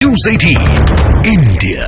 News 18 India.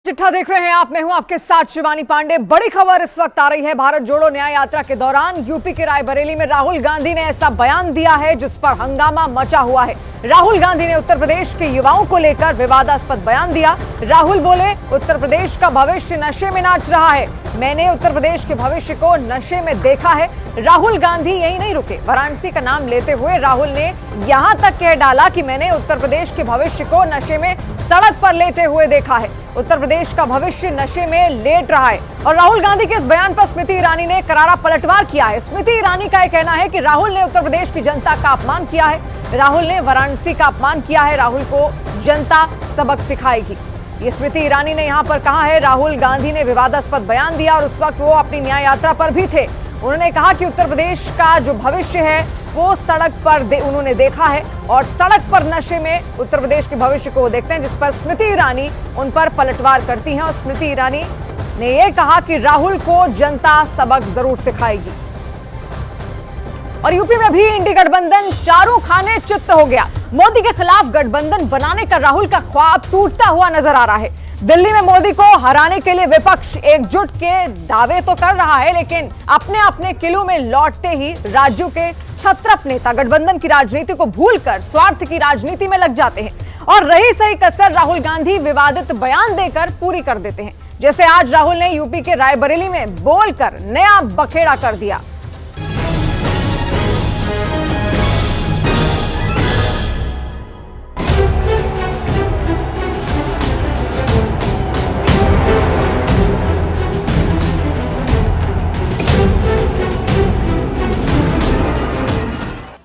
चिट्ठा देख रहे हैं आप। मैं हूं आपके साथ शिवानी पांडे। बड़ी खबर इस वक्त आ रही है। भारत जोड़ो न्याय यात्रा के दौरान यूपी के रायबरेली में राहुल गांधी ने ऐसा बयान दिया है जिस पर हंगामा मचा हुआ है। राहुल गांधी ने उत्तर प्रदेश के युवाओं को लेकर विवादास्पद बयान दिया। राहुल बोले, उत्तर प्रदेश का भविष्य नशे में नाच रहा है। मैंने उत्तर प्रदेश के भविष्य को नशे में देखा है। राहुल गांधी यही नहीं रुके। वाराणसी का नाम लेते हुए राहुल ने यहां तक कह डाला कि मैंने उत्तर प्रदेश के भविष्य को नशे में सड़क पर लेटे हुए देखा है। उत्तर प्रदेश का भविष्य नशे में लेट रहा है। और राहुल गांधी के इस बयान पर स्मृति ईरानी ने करारा पलटवार किया है। स्मृति ईरानी का यह कहना है कि राहुल ने उत्तर प्रदेश की जनता का अपमान किया है। राहुल ने वाराणसी का अपमान किया है। राहुल को जनता सबक सिखाएगी, ये स्मृति ईरानी ने यहां पर कहा है। राहुल गांधी ने विवादास्पद बयान दिया और उस वक्त वो अपनी न्याय यात्रा पर भी थे। उन्होंने कहा कि उत्तर प्रदेश का जो भविष्य है वो सड़क पर उन्होंने देखा है और सड़क पर नशे में उत्तर प्रदेश के भविष्य को वो देखते हैं, जिस पर स्मृति ईरानी उन पर पलटवार करती हैं। और स्मृति ईरानी ने ये कहा कि राहुल को जनता सबक जरूर सिखाएगी। और यूपी में भी इंडी गठबंधन चारों खाने चित्त हो गया। मोदी के खिलाफ गठबंधन बनाने का राहुल का ख्वाब टूटता हुआ नजर आ रहा है। दिल्ली में मोदी को हराने के लिए विपक्ष एकजुट के दावे तो कर रहा है, लेकिन अपने अपने किलों में लौटते ही राज्यों के छत्रप नेता गठबंधन की राजनीति को भूलकर स्वार्थ की राजनीति में लग जाते हैं और रही सही कसर राहुल गांधी विवादित बयान देकर पूरी कर देते हैं। जैसे आज राहुल ने यूपी के रायबरेली में बोलकर नया बखेड़ा कर दिया।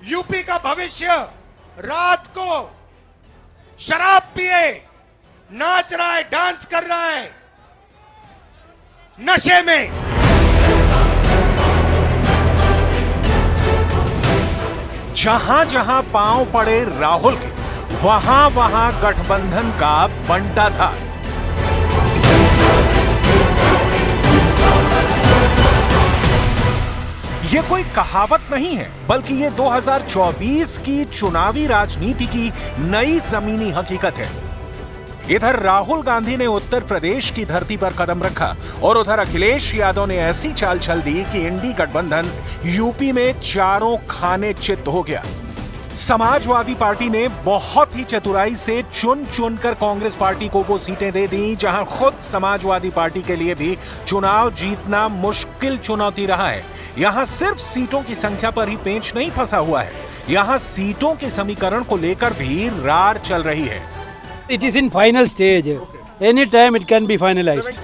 यूपी का भविष्य रात को शराब पिए नाच रहा है, डांस कर रहा है नशे में। जहां जहां पांव पड़े राहुल के, वहां वहां गठबंधन का बंटा था। ये कोई कहावत नहीं है, बल्कि ये 2024 की चुनावी राजनीति की नई जमीनी हकीकत है। इधर राहुल गांधी ने उत्तर प्रदेश की धरती पर कदम रखा और उधर अखिलेश यादव ने ऐसी चाल चल दी कि इंडी गठबंधन यूपी में चारों खाने चित्त हो गया। समाजवादी पार्टी ने बहुत ही चतुराई से चुन चुनकर कांग्रेस पार्टी को वो सीटें दे दी जहां खुद समाजवादी पार्टी के लिए भी चुनाव जीतना मुश्किल चुनौती रहा है। यहां सिर्फ सीटों की संख्या पर ही पेंच नहीं फंसा हुआ है, यहां सीटों के समीकरण को लेकर भी रार चल रही है। It is in final stage. Any time it can be finalized.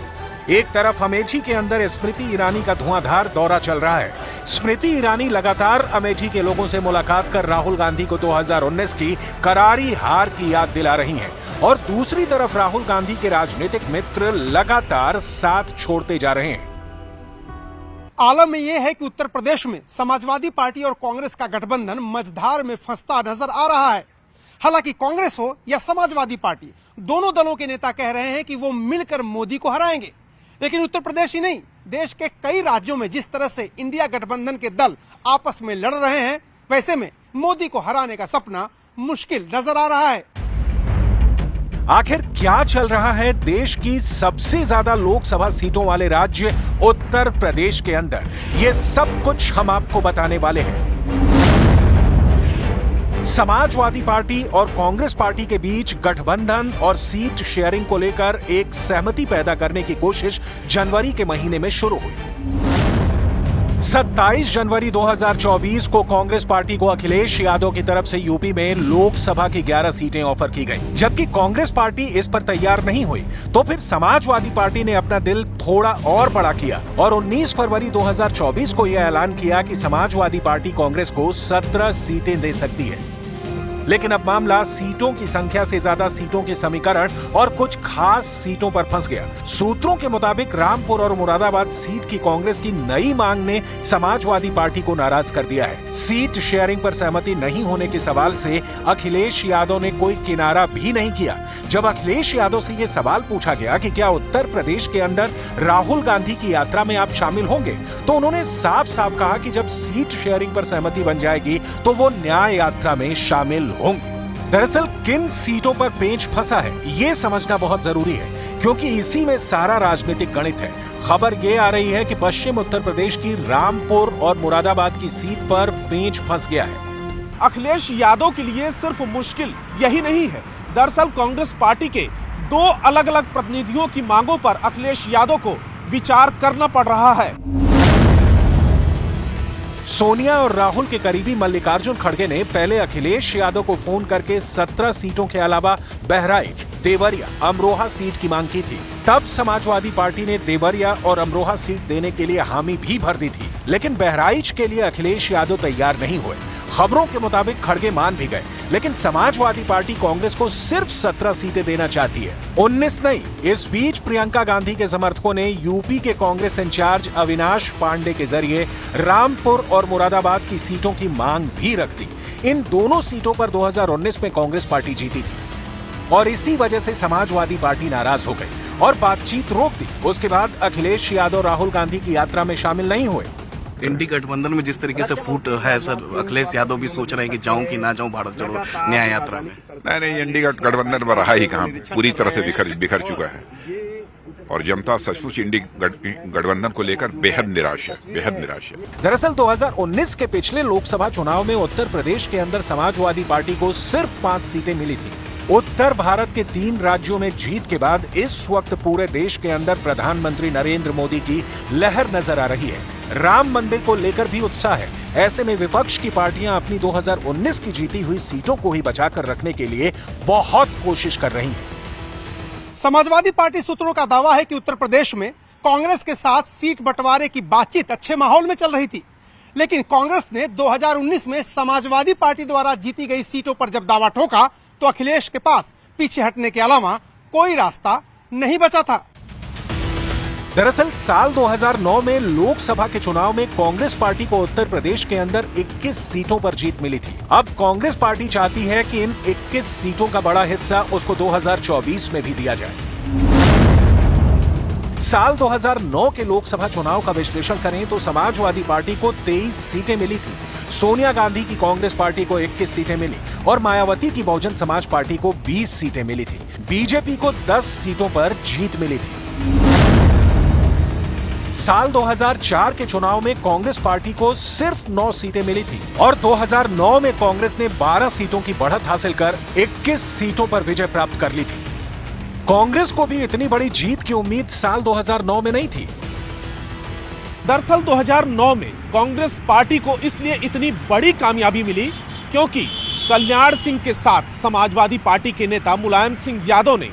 एक तरफ अमेठी के अंदर स्मृति ईरानी का धुआंधार दौरा चल रहा है। स्मृति ईरानी लगातार अमेठी के लोगों से मुलाकात कर राहुल गांधी को 2019 की करारी हार की याद दिला रही हैं और दूसरी तरफ राहुल गांधी के राजनीतिक मित्र लगातार साथ छोड़ते जा रहे हैं। आलम यह है कि उत्तर प्रदेश में समाजवादी पार्टी और कांग्रेस का गठबंधन मझधार में फंसता नजर आ रहा है। हालांकि कांग्रेस हो या समाजवादी पार्टी, दोनों दलों के नेता कह रहे हैं कि वो मिलकर मोदी को हराएंगे। लेकिन उत्तर प्रदेश ही नहीं, देश के कई राज्यों में जिस तरह से इंडिया गठबंधन के दल आपस में लड़ रहे हैं, वैसे में मोदी को हराने का सपना मुश्किल नजर आ रहा है। आखिर क्या चल रहा है देश की सबसे ज्यादा लोकसभा सीटों वाले राज्य उत्तर प्रदेश के अंदर, ये सब कुछ हम आपको बताने वाले हैं। समाजवादी पार्टी और कांग्रेस पार्टी के बीच गठबंधन और सीट शेयरिंग को लेकर एक सहमति पैदा करने की कोशिश जनवरी के महीने में शुरू हुई। 27 जनवरी 2024 को कांग्रेस पार्टी को अखिलेश यादव की तरफ से यूपी में लोकसभा की 11 सीटें ऑफर की गई। जबकि कांग्रेस पार्टी इस पर तैयार नहीं हुई तो फिर समाजवादी पार्टी ने अपना दिल थोड़ा और बड़ा किया और 19 फरवरी 2024 को यह ऐलान किया कि समाजवादी पार्टी कांग्रेस को 17 सीटें दे सकती है। लेकिन अब मामला सीटों की संख्या से ज्यादा सीटों के समीकरण और कुछ खास सीटों पर फंस गया। सूत्रों के मुताबिक रामपुर और मुरादाबाद सीट की कांग्रेस की नई मांग ने समाजवादी पार्टी को नाराज कर दिया है। सीट शेयरिंग पर सहमति नहीं होने के सवाल से अखिलेश यादव ने कोई किनारा भी नहीं किया। जब अखिलेश यादव से यह सवाल पूछा गया कि क्या उत्तर प्रदेश के अंदर राहुल गांधी की यात्रा में आप शामिल होंगे, तो उन्होंने साफ साफ कहा कि जब सीट शेयरिंग पर सहमति बन जाएगी तो वो न्याय यात्रा में शामिल होंगे। दरअसल किन सीटों पर पेंच फंसा है ये समझना बहुत जरूरी है, क्योंकि इसी में सारा राजनीतिक गणित है। खबर ये आ रही है कि पश्चिम उत्तर प्रदेश की रामपुर और मुरादाबाद की सीट पर पेंच फंस गया है। अखिलेश यादव के लिए सिर्फ मुश्किल यही नहीं है। दरअसल कांग्रेस पार्टी के दो अलग अलग प्रतिनिधियों की मांगों पर अखिलेश यादव को विचार करना पड़ रहा है। सोनिया और राहुल के करीबी मल्लिकार्जुन खड़गे ने पहले अखिलेश यादव को फोन करके 17 सीटों के अलावा बहराइच, देवरिया, अमरोहा सीट की मांग की थी। तब समाजवादी पार्टी ने देवरिया और अमरोहा सीट देने के लिए हामी भी भर दी थी, लेकिन बहराइच के लिए अखिलेश यादव तैयार नहीं हुए। खबरों के मुताबिक खड़गे मान भी गए, लेकिन समाजवादी पार्टी कांग्रेस को सिर्फ 17 सीटें देना चाहती है, 19 नहीं। इस बीच प्रियंका गांधी के समर्थकों ने यूपी के कांग्रेस इंचार्ज अविनाश पांडे के जरिए रामपुर और मुरादाबाद की सीटों की मांग भी रख दी। इन दोनों सीटों पर 2019 में कांग्रेस पार्टी जीती थी और इसी वजह से समाजवादी पार्टी नाराज हो गई और बातचीत रोक दी। उसके बाद अखिलेश यादव राहुल गांधी की यात्रा में शामिल नहीं हुए। इंडी गठबंधन में जिस तरीके से फूट है सर, अखिलेश यादव भी सोच रहे हैं कि जाऊं कि ना जाऊं भारत जोड़ो न्याय यात्रा में। नहीं, इंडी गठबंधन में रहा ही कहां, पूरी तरह से बिखर चुका है और जनता सचमुच इंडी गठबंधन को लेकर बेहद निराश है। दरअसल 2019 के पिछले लोकसभा चुनाव में उत्तर प्रदेश के अंदर समाजवादी पार्टी को सिर्फ 5 सीटें मिली थी। उत्तर भारत के 3 राज्यों में जीत के बाद इस वक्त पूरे देश के अंदर प्रधानमंत्री नरेंद्र मोदी की लहर नजर आ रही है। राम मंदिर को लेकर भी उत्साह है। ऐसे में विपक्ष की पार्टियां अपनी 2019 की जीती हुई सीटों को ही बचाकर रखने के लिए बहुत कोशिश कर रही हैं। समाजवादी पार्टी सूत्रों का दावा है कि उत्तर प्रदेश में कांग्रेस के साथ सीट बंटवारे की बातचीत अच्छे माहौल में चल रही थी, लेकिन कांग्रेस ने 2019 में समाजवादी पार्टी द्वारा जीती गई सीटों पर जब दावा ठोका तो अखिलेश के पास पीछे हटने के अलावा कोई रास्ता नहीं बचा था। दरअसल साल 2009 में लोकसभा के चुनाव में कांग्रेस पार्टी को उत्तर प्रदेश के अंदर 21 सीटों पर जीत मिली थी। अब कांग्रेस पार्टी चाहती है कि इन 21 सीटों का बड़ा हिस्सा उसको 2024 में भी दिया जाए। साल 2009 के लोकसभा चुनाव का विश्लेषण करें तो समाजवादी पार्टी को 23 सीटें मिली थी, सोनिया गांधी की कांग्रेस पार्टी को 21 सीटें मिली और मायावती की बहुजन समाज पार्टी को 20 सीटें मिली थी। बीजेपी को 10 सीटों पर जीत मिली थी। साल 2004 के चुनाव में कांग्रेस पार्टी को सिर्फ 9 सीटें मिली थी और 2009 में कांग्रेस ने 12 सीटों की बढ़त हासिल कर 21 सीटों पर विजय प्राप्त कर ली थी। कांग्रेस को भी इतनी बड़ी जीत की उम्मीद साल 2009 में नहीं थी। दरअसल 2009 में कांग्रेस पार्टी को इसलिए इतनी बड़ी कामयाबी मिली क्योंकि कल्याण सिंह के साथ समाजवादी पार्टी के नेता मुलायम सिंह यादव ने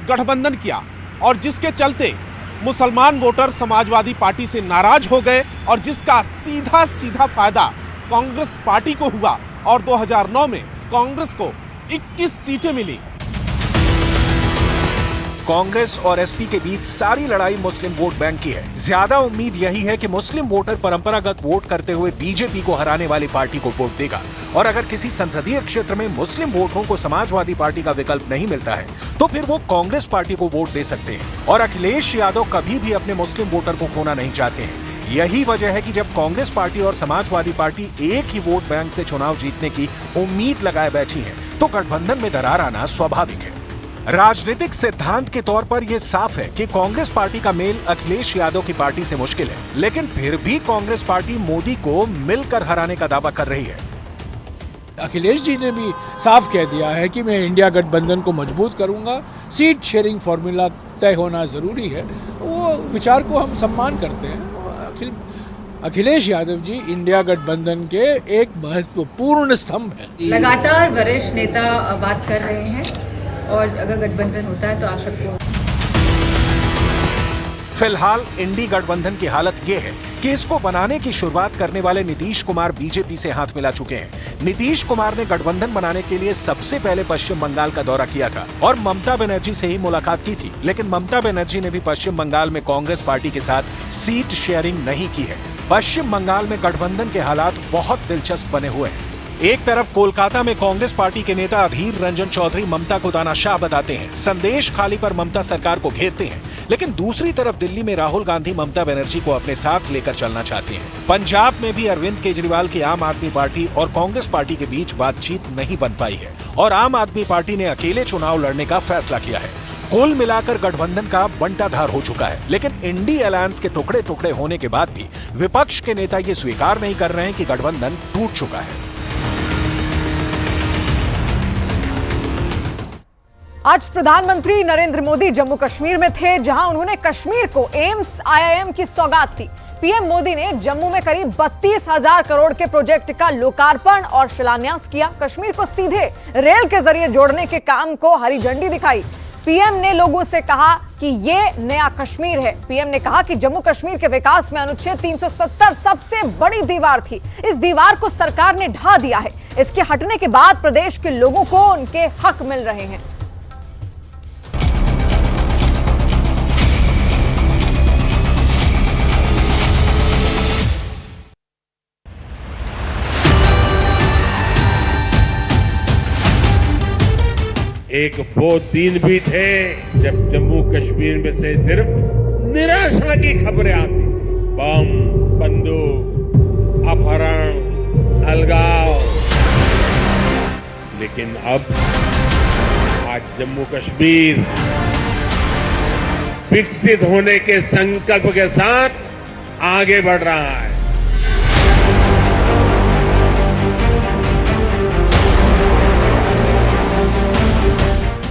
गठबंधन किया और जिसके चलते मुसलमान वोटर समाजवादी पार्टी से नाराज हो गए और जिसका सीधा सीधा फायदा कांग्रेस पार्टी को हुआ और 2009 में कांग्रेस को 21 सीटें मिली। कांग्रेस और एसपी के बीच सारी लड़ाई मुस्लिम वोट बैंक की है। ज्यादा उम्मीद यही है कि मुस्लिम वोटर परंपरागत वोट करते हुए बीजेपी को हराने वाली पार्टी को वोट देगा और अगर किसी संसदीय क्षेत्र में मुस्लिम वोटरों को समाजवादी पार्टी का विकल्प नहीं मिलता है तो फिर वो कांग्रेस पार्टी को वोट दे सकते हैं। और अखिलेश यादव कभी भी अपने मुस्लिम वोटर को खोना नहीं चाहते हैं। यही वजह है कि जब कांग्रेस पार्टी और समाजवादी पार्टी एक ही वोट बैंक से चुनाव जीतने की उम्मीद लगाए बैठी है तो गठबंधन में दरार आना स्वाभाविक है। राजनीतिक सिद्धांत के तौर पर यह साफ है कि कांग्रेस पार्टी का मेल अखिलेश यादव की पार्टी से मुश्किल है, लेकिन फिर भी कांग्रेस पार्टी मोदी को मिलकर हराने का दावा कर रही है। अखिलेश जी ने भी साफ कह दिया है कि मैं इंडिया गठबंधन को मजबूत करूंगा, सीट शेयरिंग फॉर्मूला तय होना जरूरी है। वो विचार को हम सम्मान करते हैं। अखिलेश यादव जी इंडिया गठबंधन के एक महत्वपूर्ण स्तंभ हैं। लगातार वरिष्ठ नेता बात कर रहे हैं और अगर गठबंधन होता है तो आशा को। फिलहाल इंडी गठबंधन की हालत यह है कि इसको बनाने की शुरुआत करने वाले नीतीश कुमार बीजेपी से हाथ मिला चुके हैं। नीतीश कुमार ने गठबंधन बनाने के लिए सबसे पहले पश्चिम बंगाल का दौरा किया था और ममता बनर्जी से ही मुलाकात की थी, लेकिन ममता बनर्जी ने भी पश्चिम बंगाल में कांग्रेस पार्टी के साथ सीट शेयरिंग नहीं की है। पश्चिम बंगाल में गठबंधन के हालात बहुत दिलचस्प बने हुए हैं। एक तरफ कोलकाता में कांग्रेस पार्टी के नेता अधीर रंजन चौधरी ममता को तानाशाह बताते हैं, संदेश खाली पर ममता सरकार को घेरते हैं, लेकिन दूसरी तरफ दिल्ली में राहुल गांधी ममता बनर्जी को अपने साथ लेकर चलना चाहते हैं। पंजाब में भी अरविंद केजरीवाल की आम आदमी पार्टी और कांग्रेस पार्टी के बीच बातचीत नहीं बन पाई है और आम आदमी पार्टी ने अकेले चुनाव लड़ने का फैसला किया है। कुल मिलाकर गठबंधन का बंटाधार हो चुका है, लेकिन इंडी अलायंस के टुकड़े टुकड़े होने के बाद भी विपक्ष के नेता ये स्वीकार नहीं कर रहे हैं कि गठबंधन टूट चुका है। आज प्रधानमंत्री नरेंद्र मोदी जम्मू कश्मीर में थे, जहां उन्होंने कश्मीर को एम्स IIM की सौगात दी। पीएम मोदी ने जम्मू में करीब 32,000 करोड़ के प्रोजेक्ट का लोकार्पण और शिलान्यास किया। कश्मीर को सीधे रेल के जरिए जोड़ने के काम को हरी झंडी दिखाई। पीएम ने लोगों से कहा कि ये नया कश्मीर है। पीएम ने कहा कि जम्मू कश्मीर के विकास में अनुच्छेद 370 सबसे बड़ी दीवार थी। इस दीवार को सरकार ने ढा दिया है। इसके हटने के बाद प्रदेश के लोगों को उनके हक मिल रहे हैं। एक वो दिन भी थे जब जम्मू कश्मीर में से सिर्फ निराशा की खबरें आती थी। बम, बंदूक, अपहरण, अलगाव। लेकिन अब आज जम्मू कश्मीर विकसित होने के संकल्प के साथ आगे बढ़ रहा है।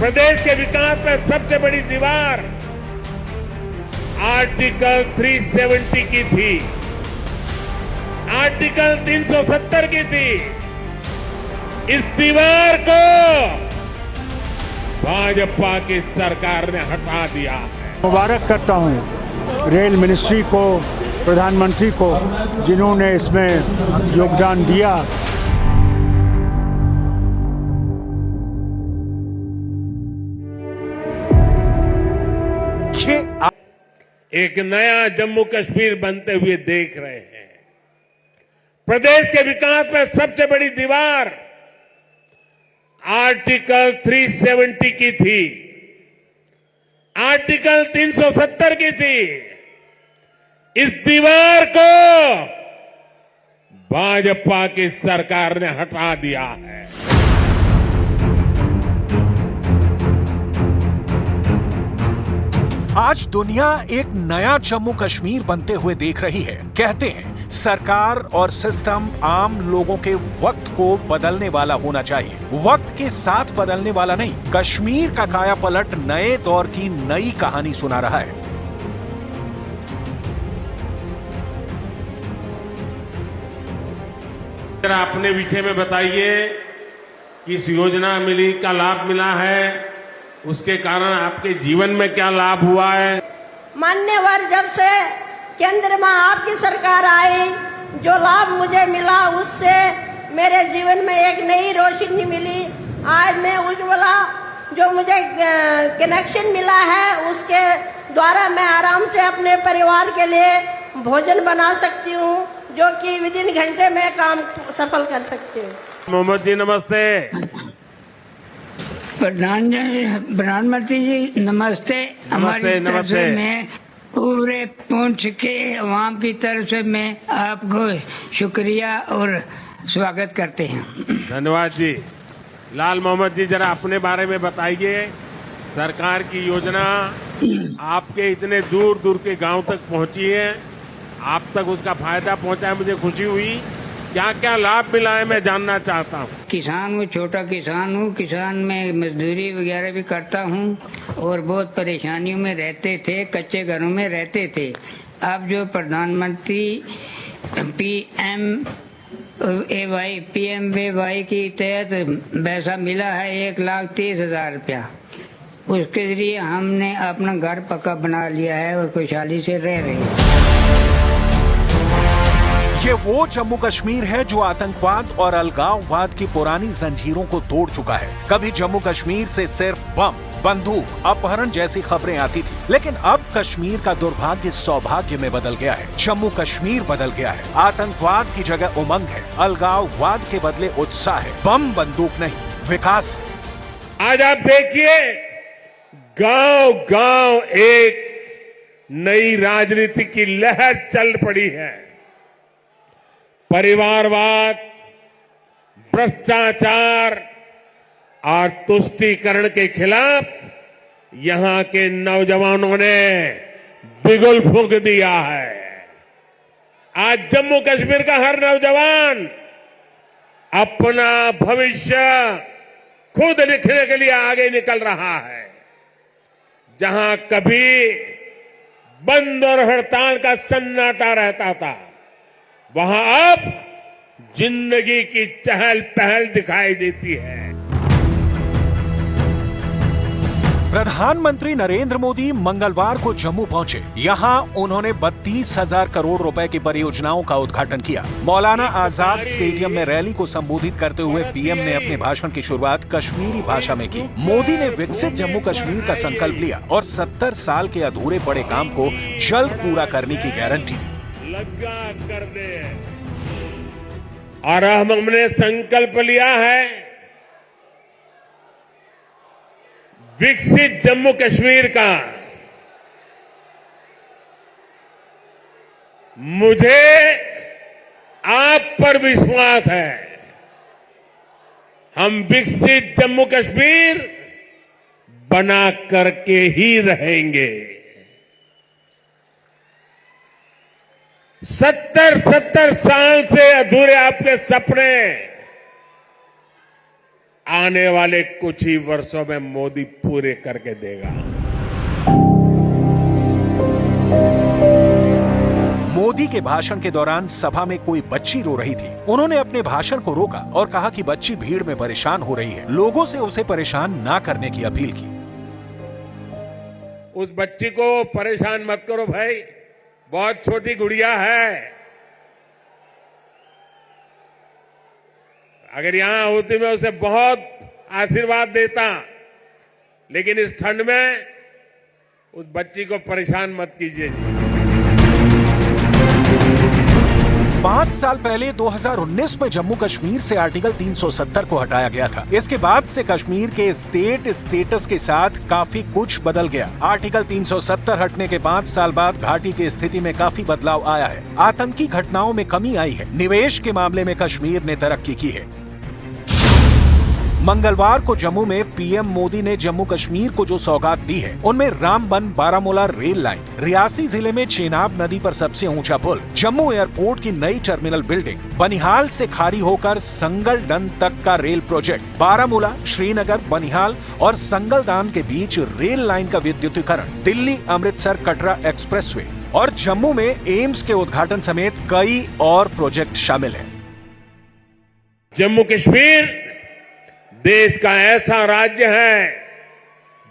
प्रदेश के विकास में सबसे बड़ी दीवार आर्टिकल 370 की थी, आर्टिकल 370 की थी। इस दीवार को भाजपा की सरकार ने हटा दिया है। मुबारक करता हूं रेल मिनिस्ट्री को, प्रधानमंत्री को, जिन्होंने इसमें योगदान दिया। एक नया जम्मू कश्मीर बनते हुए देख रहे हैं। प्रदेश के विकास में सबसे बड़ी दीवार आर्टिकल 370 की थी, आर्टिकल 370 की थी। इस दीवार को भाजपा की सरकार ने हटा दिया है। आज दुनिया एक नया जम्मू कश्मीर बनते हुए देख रही है। कहते हैं सरकार और सिस्टम आम लोगों के वक्त को बदलने वाला होना चाहिए, वक्त के साथ बदलने वाला नहीं। कश्मीर का कायापलट नए दौर की नई कहानी सुना रहा है। जरा अपने विषय में बताइए, किस योजना मिली का लाभ मिला है, उसके कारण आपके जीवन में क्या लाभ हुआ है। मान्यवर, जब से केंद्र में आपकी सरकार आई, जो लाभ मुझे मिला उससे मेरे जीवन में एक नई रोशनी मिली। आज मैं उज्ज्वला जो मुझे कनेक्शन मिला है, उसके द्वारा मैं आराम से अपने परिवार के लिए भोजन बना सकती हूँ, जो कि विदिन घंटे में काम सफल कर सकती हूँ। मोहम्मद जी नमस्ते। प्रधानमंत्री जी नमस्ते। हमारी तरफ से मैं पूरे पूंछ के अवाम की तरफ से मैं आपको शुक्रिया और स्वागत करते हैं। धन्यवाद जी। लाल मोहम्मद जी, जरा अपने बारे में बताइए। सरकार की योजना आपके इतने दूर दूर के गांव तक पहुंची है, आप तक उसका फायदा पहुंचा है, मुझे खुशी हुई। क्या क्या लाभ मिला है, मैं जानना चाहता हूँ। किसान हूँ, छोटा किसान हूँ। किसान में मजदूरी वगैरह भी करता हूँ और बहुत परेशानियों में रहते थे, कच्चे घरों में रहते थे। अब जो प्रधानमंत्री PMAY की तहत पैसा मिला है 1,30,000 रुपया, उसके जरिए हमने अपना घर पक्का बना लिया है और खुशहाली से रह रहे हैं। ये वो जम्मू कश्मीर है जो आतंकवाद और अलगाववाद की पुरानी जंजीरों को तोड़ चुका है। कभी जम्मू कश्मीर से सिर्फ बम, बंदूक, अपहरण जैसी खबरें आती थी। लेकिन अब कश्मीर का दुर्भाग्य सौभाग्य में बदल गया है। जम्मू कश्मीर बदल गया है। आतंकवाद की जगह उमंग है, अलगाववाद के बदले उत्साह है। बम बंदूक नहीं, विकास। आज आप देखिए, गांव गांव एक नई राजनीति की लहर चल पड़ी है। परिवारवाद, भ्रष्टाचार और तुष्टीकरण के खिलाफ यहां के नौजवानों ने बिगुल फूंक दिया है। आज जम्मू कश्मीर का हर नौजवान अपना भविष्य खुद लिखने के लिए आगे निकल रहा है। जहां कभी बंद और हड़ताल का सन्नाटा रहता था, वहां अब जिंदगी की चहल पहल दिखाई देती है। प्रधानमंत्री नरेंद्र मोदी मंगलवार को जम्मू पहुंचे। यहां उन्होंने 32,000 करोड़ रुपए की परियोजनाओं का उद्घाटन किया। मौलाना आजाद स्टेडियम में रैली को संबोधित करते हुए पीएम ने अपने भाषण की शुरुआत कश्मीरी भाषा में की। मोदी ने विकसित जम्मू कश्मीर का संकल्प लिया और 70 साल के अधूरे पड़े काम को जल्द पूरा करने की गारंटी दी। लगा कर दे। और हमने संकल्प लिया है विकसित जम्मू कश्मीर का। मुझे आप पर विश्वास है, हम विकसित जम्मू कश्मीर बना करके ही रहेंगे। 70 साल से अधूरे आपके सपने आने वाले कुछ ही वर्षों में मोदी पूरे करके देगा। मोदी के भाषण के दौरान सभा में कोई बच्ची रो रही थी। उन्होंने अपने भाषण को रोका और कहा कि बच्ची भीड़ में परेशान हो रही है। लोगों से उसे परेशान ना करने की अपील की। उस बच्ची को परेशान मत करो भाई, बहुत छोटी गुड़िया है। अगर यहां होती मैं उसे बहुत आशीर्वाद देता, लेकिन इस ठंड में उस बच्ची को परेशान मत कीजिए जी। 5 साल पहले 2019 में जम्मू कश्मीर से आर्टिकल 370 को हटाया गया था। इसके बाद से कश्मीर के स्टेट स्टेटस के साथ काफी कुछ बदल गया। आर्टिकल 370 हटने के 5 साल बाद घाटी की स्थिति में काफी बदलाव आया है। आतंकी घटनाओं में कमी आई है। निवेश के मामले में कश्मीर ने तरक्की की है। मंगलवार को जम्मू में पीएम मोदी ने जम्मू कश्मीर को जो सौगात दी है, उनमें रामबन बारामूला रेल लाइन, रियासी जिले में चेनाब नदी पर सबसे ऊंचा पुल, जम्मू एयरपोर्ट की नई टर्मिनल बिल्डिंग, बनिहाल से खारी होकर संगलडन तक का रेल प्रोजेक्ट, बारामूला, श्रीनगर, बनिहाल और संगलदान के बीच रेल लाइन का विद्युतीकरण, दिल्ली अमृतसर कटरा एक्सप्रेसवे और जम्मू में एम्स के उद्घाटन समेत कई और प्रोजेक्ट शामिल हैं। जम्मू कश्मीर देश का ऐसा राज्य है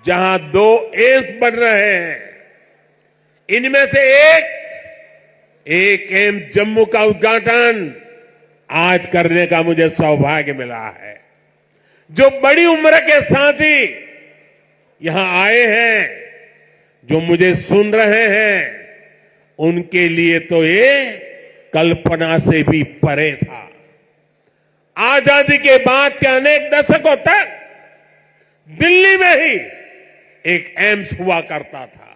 जहां 2 एम्स बन रहे हैं। इनमें से एक एम्स जम्मू का उद्घाटन आज करने का मुझे सौभाग्य मिला है। जो बड़ी उम्र के साथी यहां आए हैं, जो मुझे सुन रहे हैं, उनके लिए तो ये कल्पना से भी परे था। आजादी के बाद के अनेक दशकों तक दिल्ली में ही एक एम्स हुआ करता था।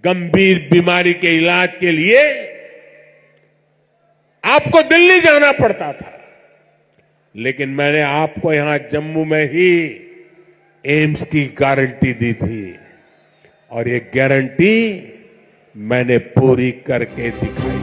गंभीर बीमारी के इलाज के लिए आपको दिल्ली जाना पड़ता था, लेकिन मैंने आपको यहां जम्मू में ही एम्स की गारंटी दी थी और ये गारंटी मैंने पूरी करके दिखाई।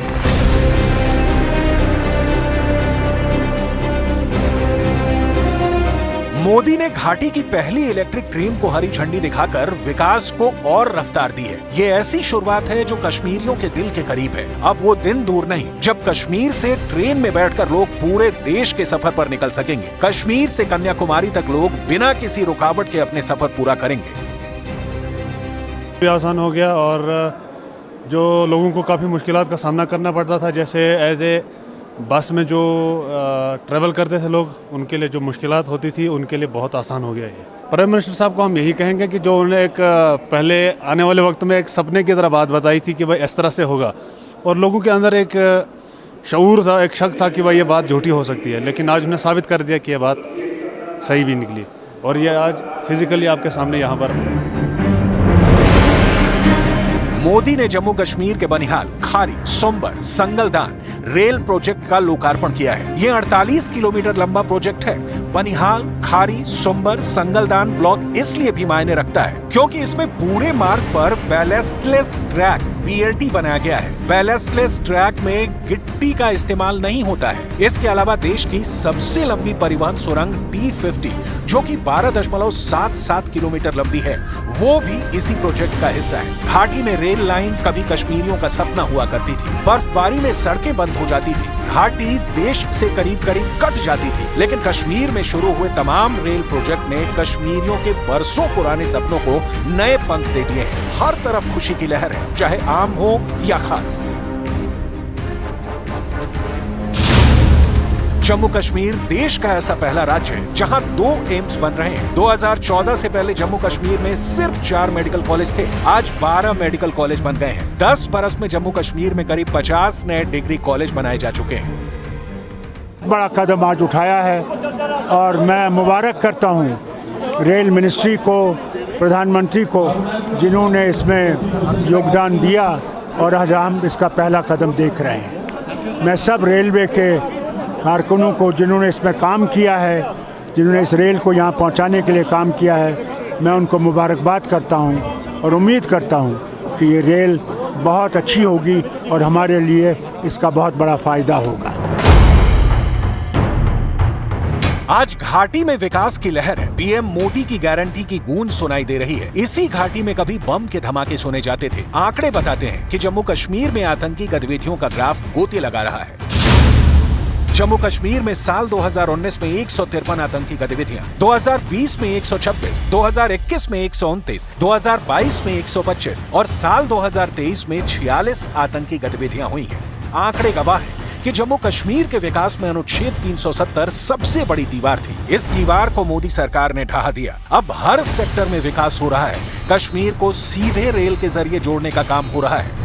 मोदी ने घाटी की पहली इलेक्ट्रिक ट्रेन को हरी झंडी दिखाकर विकास को और रफ्तार दी है। ये ऐसी शुरुआत है जो कश्मीरियों के दिल के करीब है। अब वो दिन दूर नहीं जब कश्मीर से ट्रेन में बैठकर लोग पूरे देश के सफर पर निकल सकेंगे। कश्मीर से कन्याकुमारी तक लोग बिना किसी रुकावट के अपने सफर पूरा करेंगे। आसान हो गया और जो लोगों को काफ़ी मुश्किलात का सामना करना पड़ता था, जैसे एज ए बस में जो ट्रैवल करते थे लोग, उनके लिए जो मुश्किलात होती थी, उनके लिए बहुत आसान हो गया ये। प्राइम मिनिस्टर साहब को हम यही कहेंगे कि जो उन्होंने एक पहले आने वाले वक्त में एक सपने की तरह बात बताई थी कि भाई इस तरह से होगा, और लोगों के अंदर एक शऊर था, एक शक था कि भाई ये बात झूठी हो सकती है, लेकिन आज उन्हें साबित कर दिया कि ये बात सही भी निकली, और ये आज फिजिकली आपके सामने यहाँ पर। मोदी ने जम्मू कश्मीर के बनिहाल, खारी, सोमबर, संगलदान रेल प्रोजेक्ट का लोकार्पण किया है। ये 48 किलोमीटर लंबा प्रोजेक्ट है। बनिहाल, खारी, सोमबर, संगलदान ब्लॉक इसलिए भी मायने रखता है क्योंकि इसमें पूरे मार्ग पर बैलेस्टलेस ट्रैक BLT बनाया गया है। बैलेस्टलेस ट्रैक में गिट्टी का इस्तेमाल नहीं होता है। इसके अलावा देश की सबसे लंबी परिवहन सुरंग T50 जो कि 12.77 किलोमीटर लंबी है, वो भी इसी प्रोजेक्ट का हिस्सा है। घाटी में रेल लाइन कभी कश्मीरियों का सपना हुआ करती थी। बर्फबारी में सड़कें बंद हो जाती थी, घाटी देश से करीब करीब कट जाती थी, लेकिन कश्मीर में शुरू हुए तमाम रेल प्रोजेक्ट ने कश्मीरियों के बरसों पुराने सपनों को नए पंख दे दिए हैं। हर तरफ खुशी की लहर है, चाहे आम हो या खास। जम्मू कश्मीर देश का ऐसा पहला राज्य है जहां 2 एम्स बन रहे हैं। 2014 से पहले जम्मू कश्मीर में सिर्फ 4 मेडिकल कॉलेज थे, आज 12 मेडिकल कॉलेज बन गए हैं। 10 बरस में जम्मू कश्मीर में करीब 50 नए डिग्री कॉलेज बनाए जा चुके हैं। बड़ा कदम आज उठाया है और मैं मुबारक करता हूं रेल मिनिस्ट्री को, प्रधानमंत्री को, जिन्होंने इसमें योगदान दिया, और आज हम इसका पहला कदम देख रहे हैं। मैं सब रेलवे के कारकुनों को जिन्होंने इसमें काम किया है, जिन्होंने इस रेल को यहाँ पहुँचाने के लिए काम किया है, मैं उनको मुबारकबाद करता हूँ और उम्मीद करता हूँ कि ये रेल बहुत अच्छी होगी और हमारे लिए इसका बहुत बड़ा फ़ायदा होगा। आज घाटी में विकास की लहर है। पीएम मोदी की गारंटी की गूंज सुनाई दे रही है। इसी घाटी में कभी बम के धमाके सुने जाते थे। आंकड़े बताते हैं कि जम्मू कश्मीर में आतंकी गतिविधियों का ग्राफ गोते लगा रहा है। जम्मू कश्मीर में साल 2019 में 153 आतंकी गतिविधियां, 2020 में 126, 2021 में 129, 2022 में 125 और साल 2023 में 46 आतंकी गतिविधियां हुई हैं। आंकड़े गवाह हैं कि जम्मू कश्मीर के विकास में अनुच्छेद 370 सबसे बड़ी दीवार थी। इस दीवार को मोदी सरकार ने ढहा दिया। अब हर सेक्टर में विकास हो रहा है। कश्मीर को सीधे रेल के जरिए जोड़ने का काम हो रहा है।